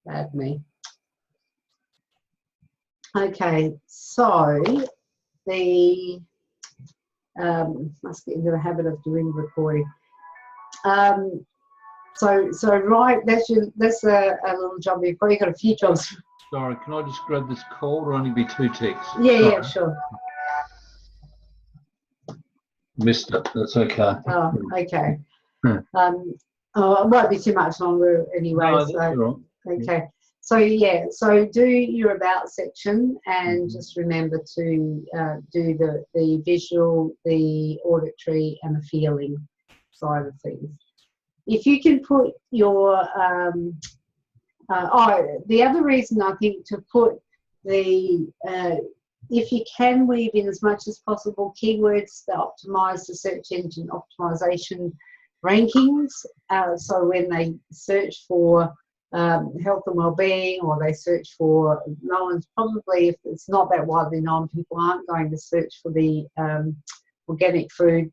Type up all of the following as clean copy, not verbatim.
Bad me. Okay, so the must get into the habit of doing recording. So right, that's a little job you've got. You've got a few jobs. Sorry, can I just grab this call? It'll only be 2 ticks. Yeah, sure. Missed it. That's okay. Oh, okay. It won't be too much longer anyway. No, so that's all right. okay. So yeah, so do your about section and just remember to do the visual, the auditory, and the feeling side of things. If you can put your the other reason I think to put the if you can weave in as much as possible keywords that optimize the search engine optimization rankings. So when they search for health and well-being, or they search for, no one's probably, if it's not that widely known, people aren't going to search for the organic food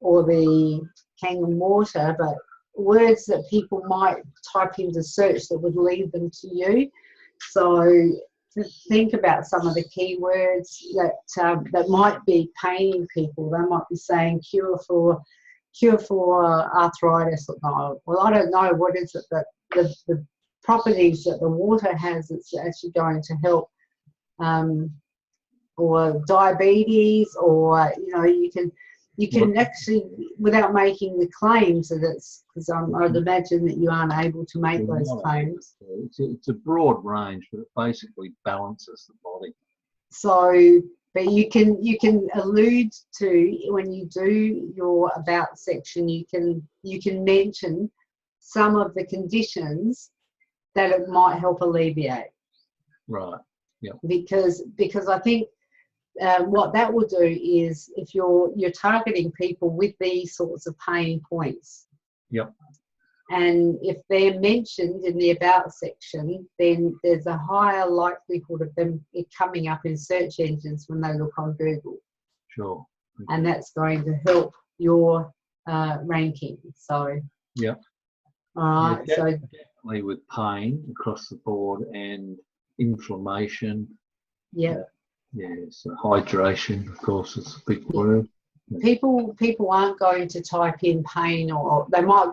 or the Kangen water, but words that people might type into search that would lead them to you. So to think about some of the keywords that might be paining people. They might be saying cure for arthritis. No, well, I don't know what is it that the properties that the water has that's actually going to help, or diabetes, or you can actually, without making the claims that it's, because I'd imagine that you aren't able to make those claims. It's a broad range, but it basically balances the body. So, but you can allude to, when you do your about section, you can mention some of the conditions that it might help alleviate. Right. Yeah. Because I think what that will do is, if you're targeting people with these sorts of pain points. Yep. And if they're mentioned in the about section, then there's a higher likelihood of them coming up in search engines when they look on Google. Sure. Okay. And that's going to help your ranking. So. Yeah. All right. Yeah, so definitely with pain across the board and inflammation. Yeah. So hydration, of course, is a big word. People aren't going to type in pain, or they might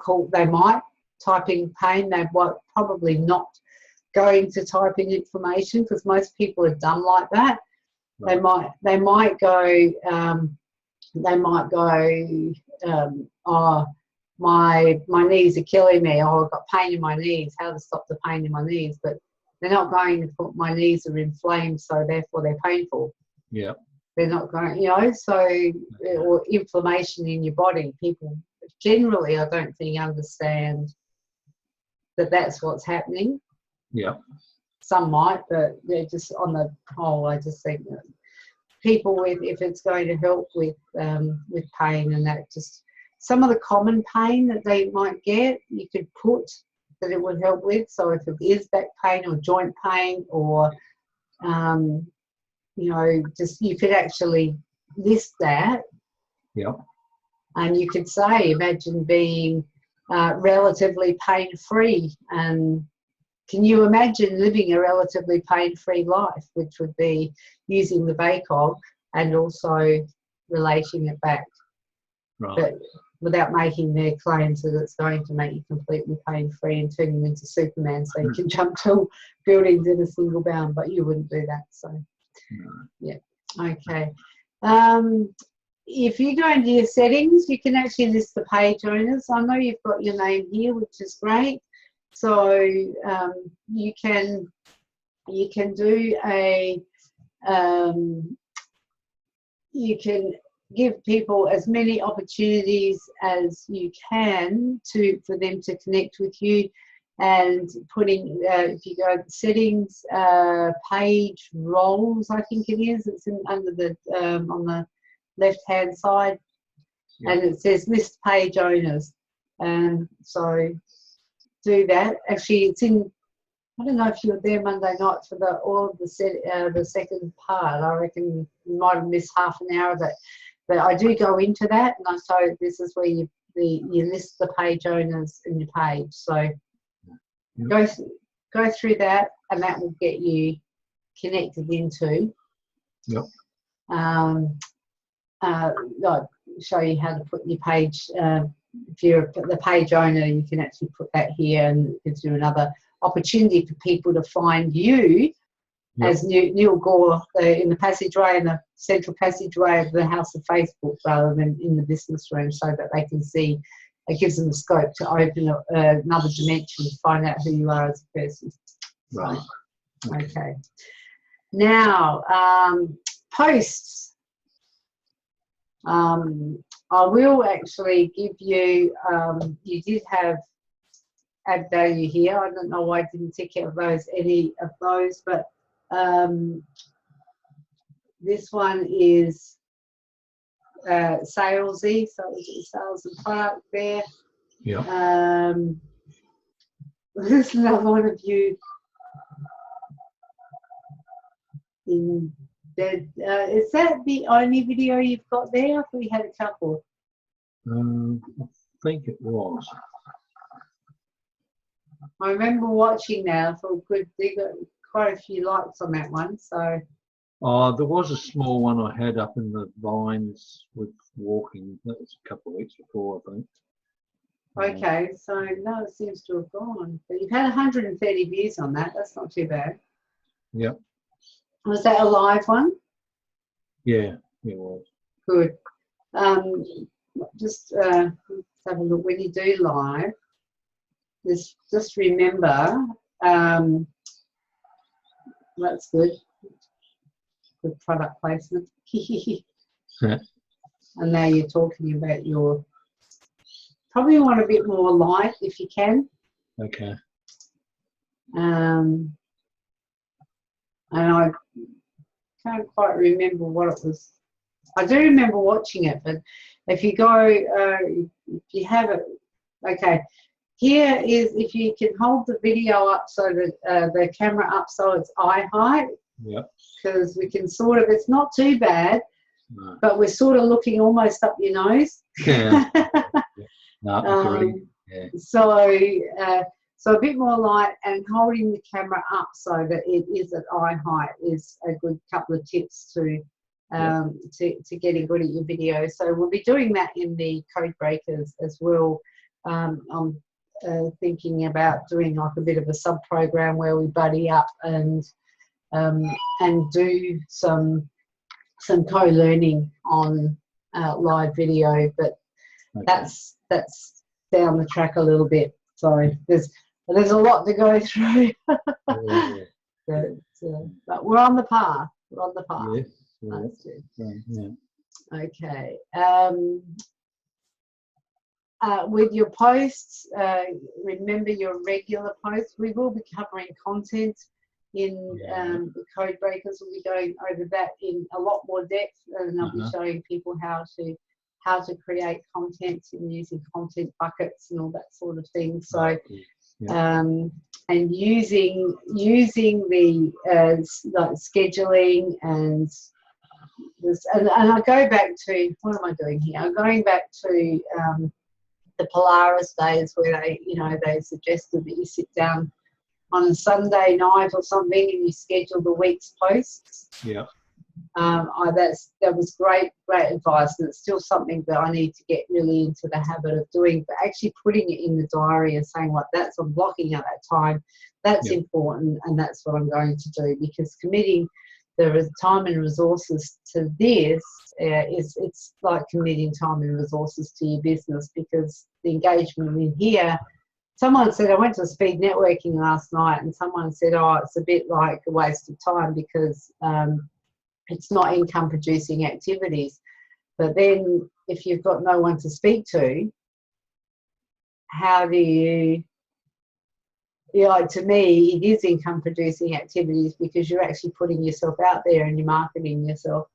type in pain. They might probably not going to type in inflammation, because most people are dumb like that. Right. They might go oh, my knees are killing me. Oh, I've got pain in my knees. How to stop the pain in my knees? But they're not going to put my knees are inflamed, so therefore they're painful. Yeah. They're not going, or inflammation in your body. People generally, I don't think, understand that that's what's happening. Yeah. Some might, but they're just, on the whole, I just think that people if it's going to help with pain, and that, just some of the common pain that they might get, you could put that it would help with. So if it is back pain or joint pain, or just, you could actually list that. Yeah. And you could say, imagine being relatively pain-free, and can you imagine living a relatively pain-free life, which would be using the BACOG and also relating it back. Right. But without making their claims that it's going to make you completely pain-free and turn you into Superman so you can jump tall buildings in a single bound, but you wouldn't do that. So, yeah. Okay. If you go into your settings, you can actually list the page owners. I know you've got your name here, which is great. So you can do you can give people as many opportunities as you can for them to connect with you, and putting if you go to settings, page roles, I think it is. It's under the on the left hand side, and it says list page owners, and so do that. Actually, it's in. I don't know if you were there Monday night for the second part. I reckon you might have missed half an hour of it, but I do go into that, and so this is where you list the page owners in your page. So go through that, and that will get you connected into. Yep. Like show you how to put your page. If you're the page owner, you can actually put that here, and it gives you another opportunity for people to find you. Yep. As Neil Gore in the passageway, in the central passageway of the House of Facebook, rather than in the business room, so that they can see. It gives them the scope to open another dimension to find out who you are as a person. Right. Okay. Now, posts. I will actually give you. You did have add value here. I don't know why I didn't tick out any of those, but this one is salesy, so sales and product there. Yeah. There's another one of you in bed. Is that the only video you've got there? I thought we had a couple. I think it was. I remember watching that. I thought, good, they got quite a few likes on that one. So. There was a small one I had up in the vines with walking. That was a couple of weeks before, I think. Okay, so no, it seems to have gone. But you've had 130 views on that. That's not too bad. Yep. Was that a live one? Yeah, it was. Good. Just let's have a look. When you do live, just remember, that's good. Good product placement. And now you're talking about your, probably want a bit more light if you can. Okay. And I can't quite remember what it was. I do remember watching it, but if you go, if you have it, okay. Here is, if you can hold the video up so that the camera up so it's eye height. Yep. Because we can sort of, it's not too bad, no. But we're sort of looking almost up your nose. Yeah. No, agree. Yeah. So a bit more light, and holding the camera up so that it is at eye height is a good couple of tips to getting good at your video. So we'll be doing that in the code breakers as well. I'm thinking about doing like a bit of a sub program where we buddy up and do some co-learning on live video, but that's down the track a little bit. So there's a lot to go through. But we're on the path. We're on the path. Yes. That's good. Yeah. Okay. With your posts, remember your regular posts. We will be covering content in the code breakers. We'll be going over that in a lot more depth, and I'll be showing people how to create content and using content buckets and all that sort of thing. So, and using the like scheduling and this, and I go back to, what am I doing here? I'm going back to the Polaris days where they suggested that you sit down on a Sunday night or something and you schedule the week's posts. Yeah. That was great advice, and it's still something that I need to get really into the habit of doing, but actually putting it in the diary and saying, like, I'm blocking out that time, that's important, and that's what I'm going to do, because committing the time and resources to this it's like committing time and resources to your business, because the engagement in here, someone said, I went to speed networking last night, and someone said, oh, it's a bit like a waste of time because it's not income producing activities. But then if you've got no one to speak to, how do you, like, to me, it is income producing activities, because you're actually putting yourself out there and you're marketing yourself.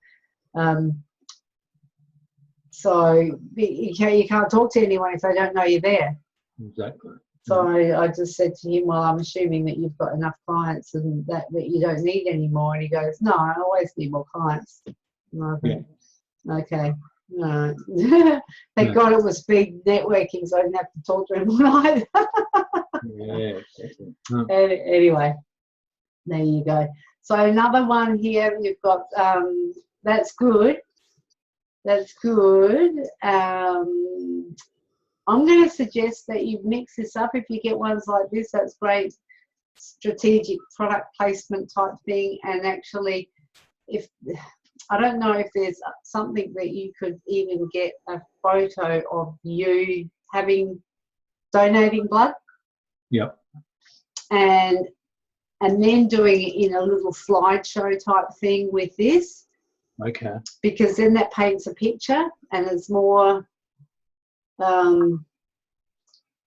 So you can't talk to anyone if they don't know you're there. Exactly. So I just said to him, well, I'm assuming that you've got enough clients and that you don't need any more. And he goes, no, I always need more clients. And I think, okay. No. Thank No. God it was speed networking, so I didn't have to talk to anyone either. Yeah, exactly. No. Anyway, there you go. So another one here, you've got, that's good. That's good. I'm going to suggest that you mix this up. If you get ones like this, that's great. Strategic product placement type thing. And actually, if I don't know if there's something that you could even get a photo of you donating blood. Yep. And then doing it in a little slideshow type thing with this. Okay. Because then that paints a picture and it's more. That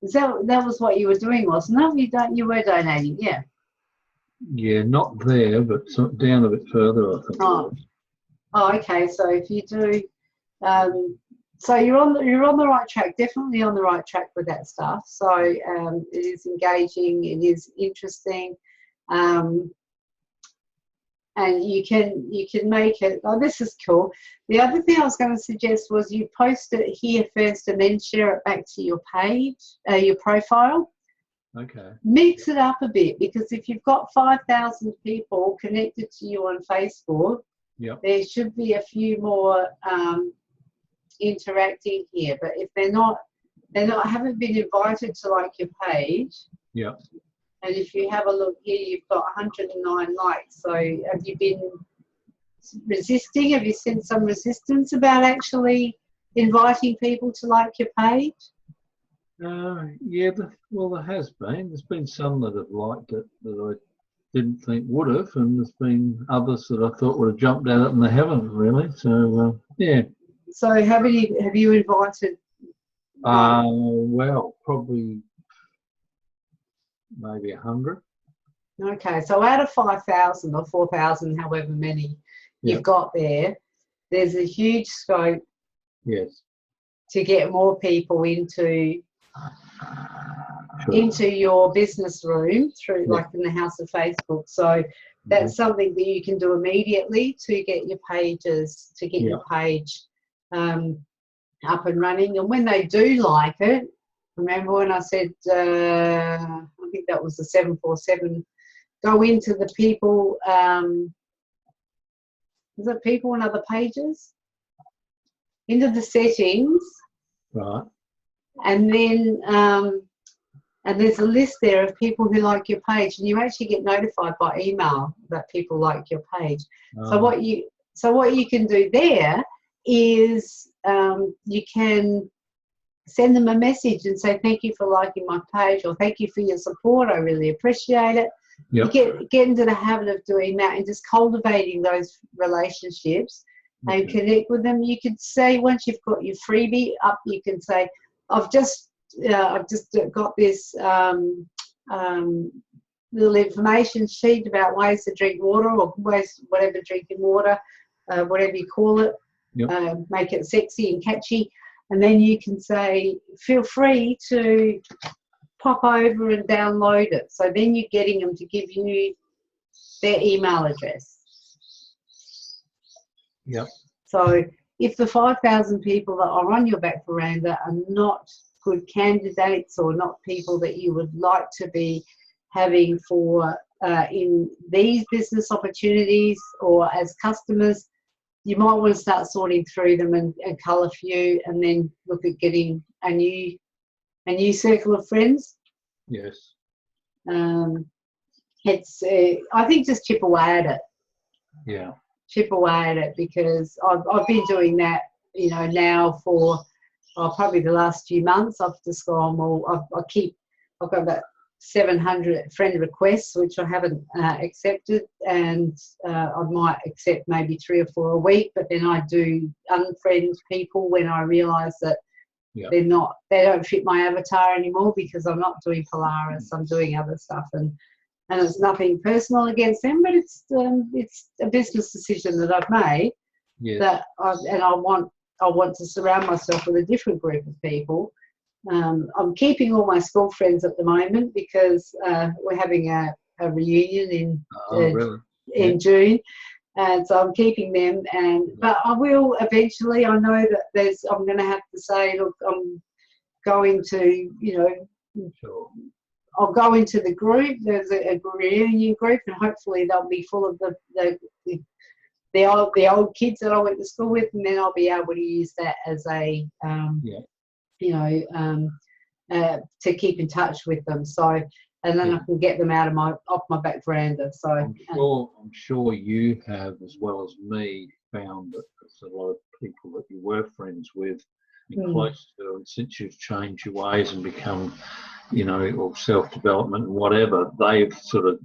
was what you were doing, wasn't it? You were donating, yeah. Yeah, not there, but down a bit further, I think. Oh, okay. So if you do, so you're on the right track. Definitely on the right track with that stuff. So it is engaging. It is interesting. And you can make it. Oh, this is cool. The other thing I was going to suggest was you post it here first and then share it back to your page, your profile. Okay. Mix it up a bit, because if you've got 5,000 people connected to you on Facebook, yep, there should be a few more interacting here. But if haven't been invited to like your page. yep. And if you have a look here, you've got 109 likes. So have you been resisting? Have you seen some resistance about actually inviting people to like your page? Yeah, well, there has been. There's been some that have liked it that I didn't think would have, and there's been others that I thought would have jumped at it and they haven't really. So, yeah. So have you invited? Well, probably maybe 100. Okay, so out of 5,000 or 4,000, however many you've got there's a huge scope. Yes. To get more people into your business room through like in the House of Facebook. So that's something that you can do immediately to get your pages, to get your page up and running. And when they do like it, remember when I said, I think that was the 747, go into the people, is it people and other pages? Into the settings. Right. And then and there's a list there of people who like your page, and you actually get notified by email that people like your page. So what you can do there is you can send them a message and say thank you for liking my page, or thank you for your support, I really appreciate it. Yep. You get into the habit of doing that and just cultivating those relationships and connect with them. You could say, once you've got your freebie up, you can say, I've just got this little information sheet about ways to drink water, or ways, whatever, drinking water, whatever you call it. Make it sexy and catchy. And then you can say, feel free to pop over and download it. So then you're getting them to give you their email address. Yep. So if the 5,000 people that are on your back veranda are not good candidates, or not people that you would like to be having for in these business opportunities or as customers, you might want to start sorting through them and cull a few, and then look at getting a new circle of friends. Yes. It's I think just chip away at it. Yeah. Chip away at it, because I've been doing that, now for probably the last few months. I've just gone, well, I've got about 700 friend requests, which I haven't accepted, and I might accept maybe 3 or 4 a week, but then I do unfriend people when I realise that they don't fit my avatar anymore, because I'm not doing Polaris, I'm doing other stuff, and it's nothing personal against them, but it's a business decision that I've made. That I want to surround myself with a different group of people. I'm keeping all my school friends at the moment, because we're having a reunion in June, And so I'm keeping them, but I will eventually. I know that I'm going to have to say, look, I'm going to, Sure. I'll go into the group. There's a reunion group, and hopefully they'll be full of the old kids that I went to school with, and then I'll be able to use that as a to keep in touch with them. So, and then I can get them off my back veranda. So I'm sure you have, as well as me, found that there's a lot of people that you were friends with and close to, and since you've changed your ways and become, or self-development and whatever, they've sort of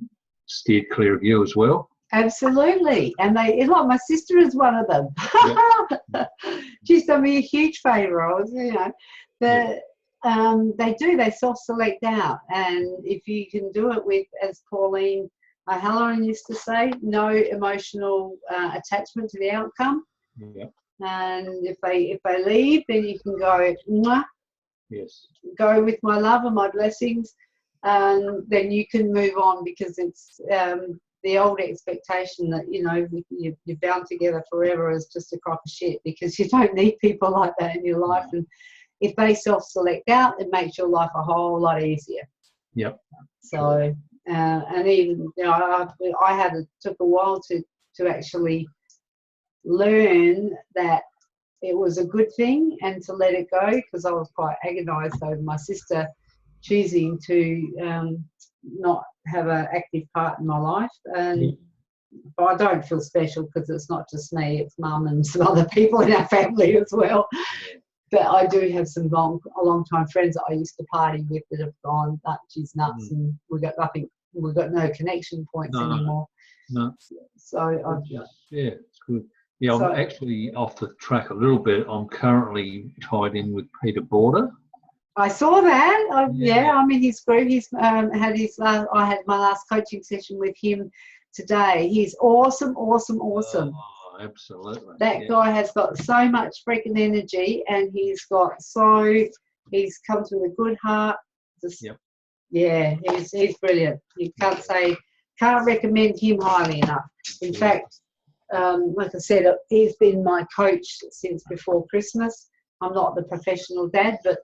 steered clear of you as well. Absolutely, and my sister is one of them. Yep. She's done me a huge favour. They self-select out, and if you can do it with, as Pauline Halloran used to say, no emotional attachment to the outcome. Yeah. And if they leave, then you can go, mwah, yes, go with my love and my blessings, and then you can move on, because it's the old expectation that you're bound together forever is just a crock of shit, because you don't need people like that in your life. And if they self-select out, it makes your life a whole lot easier. Yep. So and even took a while to actually learn that it was a good thing and to let it go, because I was quite agonised over my sister choosing to not have an active part in my life. But I don't feel special, because it's not just me, it's Mum and some other people in our family as well. But I do have some long-time friends that I used to party with that have gone, she's nuts, and we've got no connection points anymore. No. So it's good. Yeah, I'm actually off the track a little bit. I'm currently tied in with Peter Border. I saw that. I'm in his group. He's I had my last coaching session with him today. He's awesome. Oh, absolutely. That guy has got so much freaking energy, and he's come with a good heart. Yeah, he's brilliant. You can't recommend him highly enough. In fact, like I said, he's been my coach since before Christmas. I'm not the professional dad, but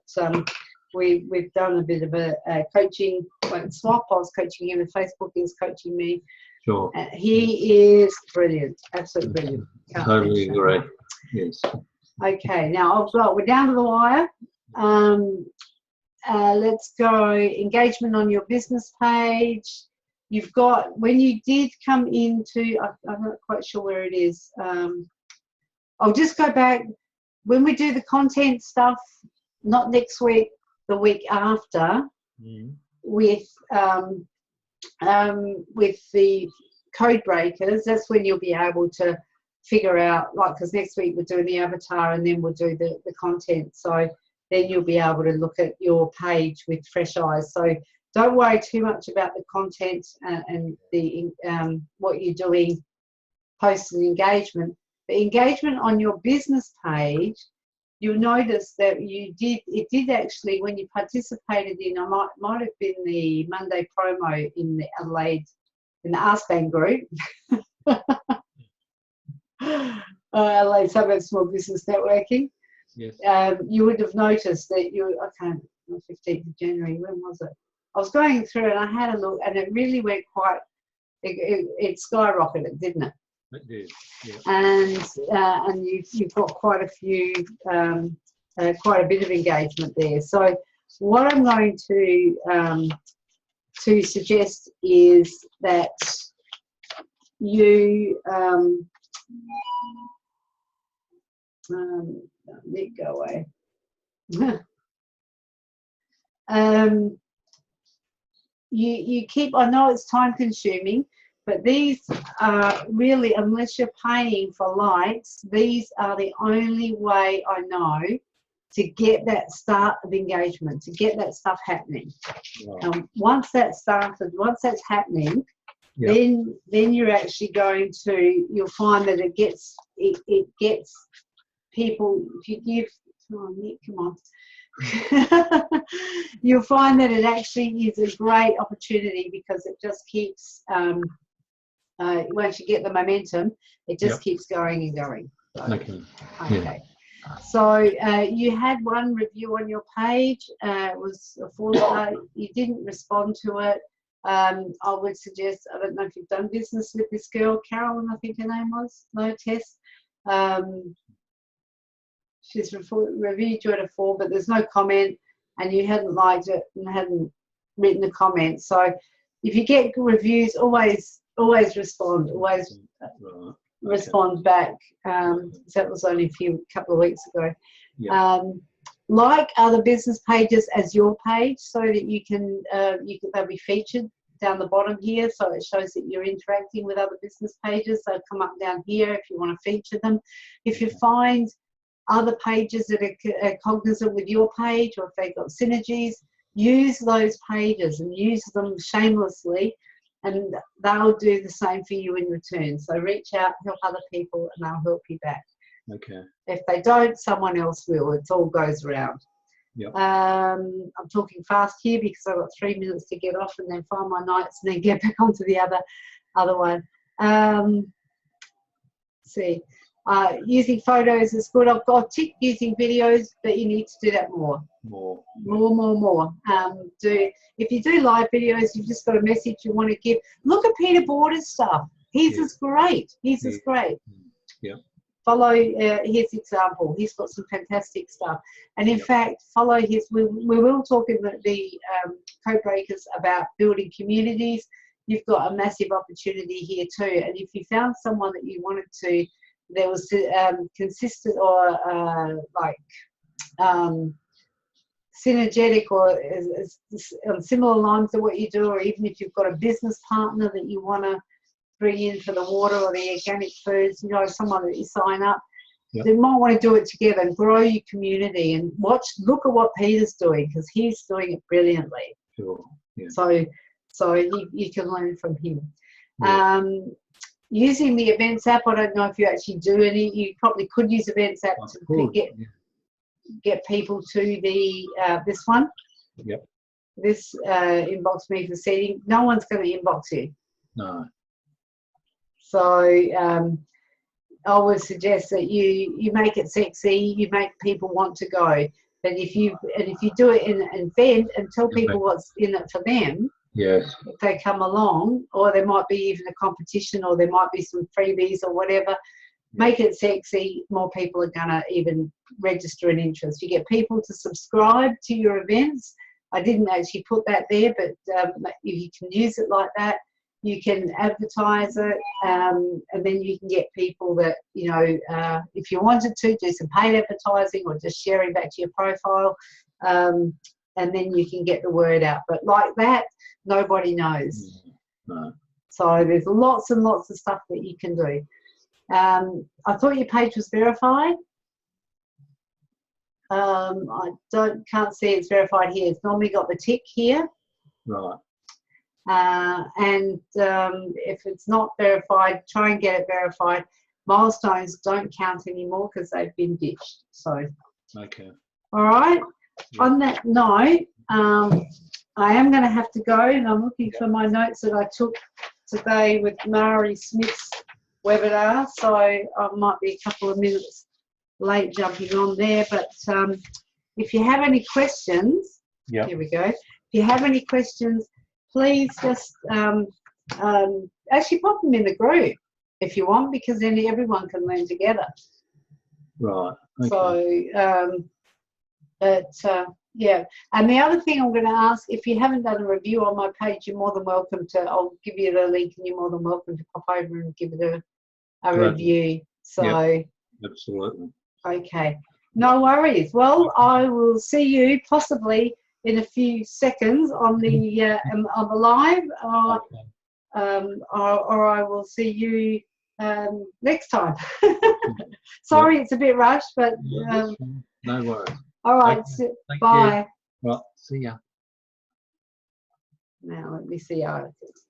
we've done a bit of a coaching swap. I was coaching him on Facebook, he was coaching me. Sure. He is brilliant, absolutely brilliant. Totally agree. Yes. Okay, now we're down to the wire. Let's go engagement on your business page. You've got, when you did come into, I'm not quite sure where it is. I'll just go back. When we do the content stuff, not next week, the week after, with the code breakers, that's when you'll be able to figure out, because next week we're doing the avatar and then we'll do the content. So then you'll be able to look at your page with fresh eyes. So don't worry too much about the content and the what you're doing post and engagement. The engagement on your business page, you'll notice that it did actually, when you participated in, might have been the Monday promo in the Adelaide, in the Arspan group. Adelaide Suburb Small Business Networking. Yes. You would have noticed that 15th of January, when was it? I was going through and I had a look, and it really went it skyrocketed, didn't it? It did, yeah. And you've got quite a few, quite a bit of engagement there. So what I'm going to suggest is that you let go away. You keep, I know it's time consuming, but these are really, unless you're paying for likes, these are the only way I know to get that start of engagement, to get that stuff happening. Wow. Once that's happening, then you're actually going to, you'll find that it gets people, if you give, Nick, come on. You'll find that it actually is a great opportunity, because it just keeps once you get the momentum, it just Yep. keeps going and going. So, Okay. okay. So you had one review on your page. It was a 4-star. You didn't respond to it. I would suggest, I don't know if you've done business with this girl, Carolyn, I think her name was. No, Tess. She's reviewed you at a 4, but there's no comment, and you hadn't liked it and hadn't written a comment. So if you get good reviews, always respond. Always respond back. So that was only a couple of weeks ago. Yeah. Like other business pages as your page, so that they'll be featured down the bottom here, so it shows that you're interacting with other business pages. They'll come up down here if you want to feature them. If you find other pages that are cognizant with your page, or if they've got synergies, use those pages and use them shamelessly, and they'll do the same for you in return. So reach out, help other people, and they'll help you back. Okay. If they don't, someone else will. It all goes around. Yep. I'm talking fast here because I've got 3 minutes to get off and then find my notes and then get back onto the other one. See, using photos is good. I've got tick using videos, but you need to do that more. More. If you do live videos, you've just got a message you want to give. Look at Peter Border's stuff. His is great. His is great. Yeah. Follow his example. He's got some fantastic stuff. And in fact, follow his. We will talk in the Code Breakers about building communities. You've got a massive opportunity here too. And if you found someone that you wanted to, there was consistent or synergetic or on similar lines to what you do, or even if you've got a business partner that you want to bring in for the water or the organic foods, someone that you sign up, they might want to do it together and grow your community and look at what Peter's doing, because he's doing it brilliantly. Sure. Yeah. So you can learn from him. Yeah. Using the Events app, I don't know if you actually do any. You probably could use Events app to get people to the this one. Yep. This inbox me for seating. No one's going to inbox you. No. So I would suggest that you make it sexy. You make people want to go. But if you do it in an event and tell people what's in it for them. Yes. If they come along, or there might be even a competition, or there might be some freebies or whatever, make it sexy. More people are going to even register an interest. You get people to subscribe to your events. I didn't actually put that there, but you can use it like that. You can advertise it, and then you can get people that, if you wanted to, do some paid advertising or just sharing back to your profile. And then you can get the word out. But like that, nobody knows. No. So there's lots and lots of stuff that you can do. I thought your page was verified. I can't see it's verified here. It's normally got the tick here. Right. And if it's not verified, try and get it verified. Milestones don't count anymore because they've been ditched. So. Okay. All right. Yeah. On that note, I am going to have to go, and I'm looking for my notes that I took today with Mari Smith's webinar, so I might be a couple of minutes late jumping on there. But if you have any questions, here we go. If you have any questions, please just actually pop them in the group if you want, because then everyone can learn together. Right. Okay. So, yeah. And the other thing I'm going to ask, if you haven't done a review on my page, you're more than welcome to. I'll give you the link, and you're more than welcome to pop over and give it a review. So, absolutely. Okay. No worries. Well, I will see you possibly in a few seconds on the live, or I will see you next time. Sorry, it's a bit rushed, but no worries. All right. Okay. Bye. Well, see ya. Now let me see how it is.